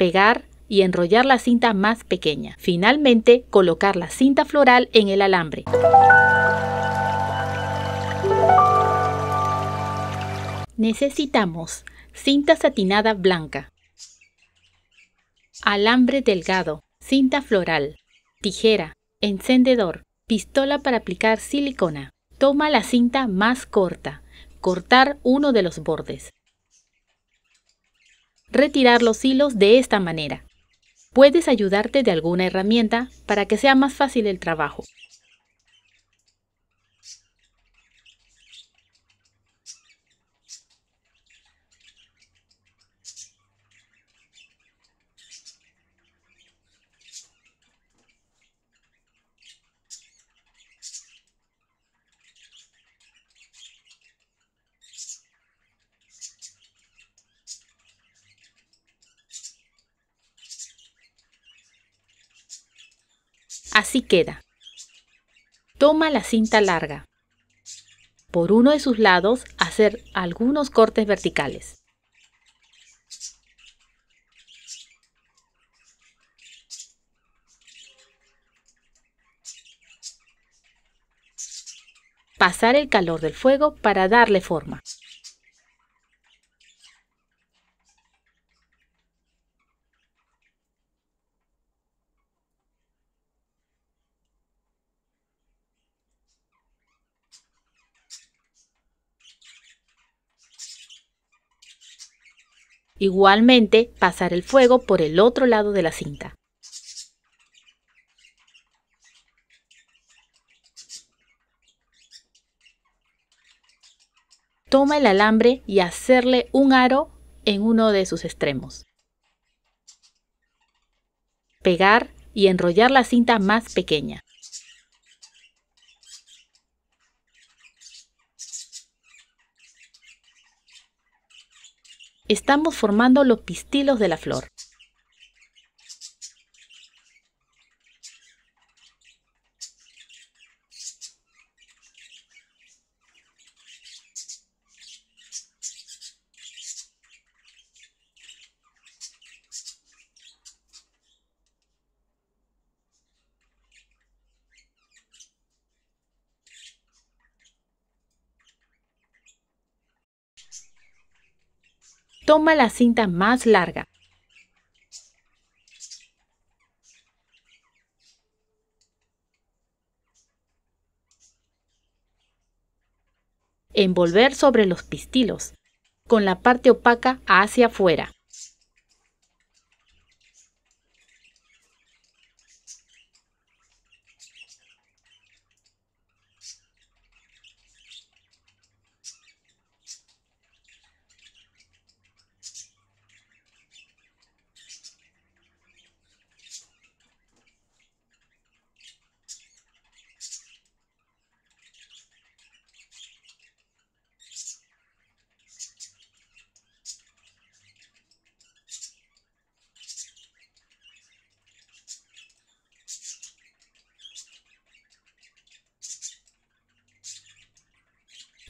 pegar y enrollar la cinta más pequeña. Finalmente, colocar la cinta floral en el alambre. Necesitamos cinta satinada blanca, alambre delgado, cinta floral, tijera, encendedor, pistola para aplicar silicona. Toma la cinta más corta, cortar uno de los bordes. Retirar los hilos de esta manera. Puedes ayudarte de alguna herramienta para que sea más fácil el trabajo. Así queda. Toma la cinta larga. Por uno de sus lados, hacer algunos cortes verticales. Pasar el calor del fuego para darle forma. Igualmente, pasar el fuego por el otro lado de la cinta. Toma el alambre y hacerle un aro en uno de sus extremos. Pegar y enrollar la cinta más pequeña. Estamos formando los pistilos de la flor. Toma la cinta más larga. Envolver sobre los pistilos, con la parte opaca hacia afuera.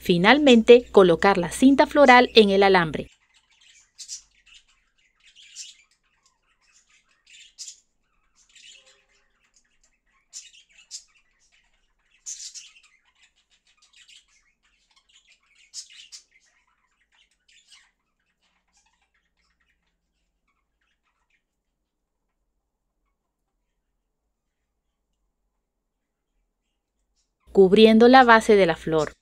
Finalmente, colocar la cinta floral en el alambre. Cubriendo la base de la flor.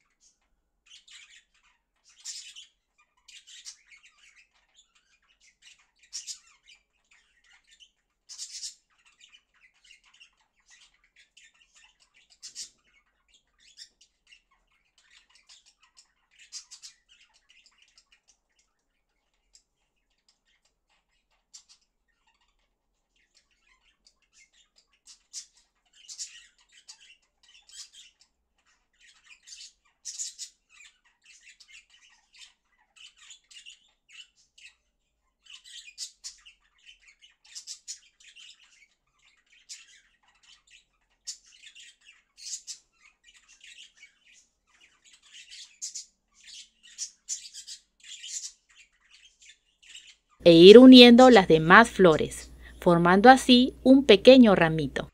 e ir uniendo las demás flores, formando así un pequeño ramito.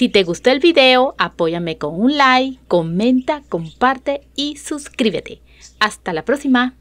Si te gustó el video, apóyame con un like, comenta, comparte y suscríbete. Hasta la próxima.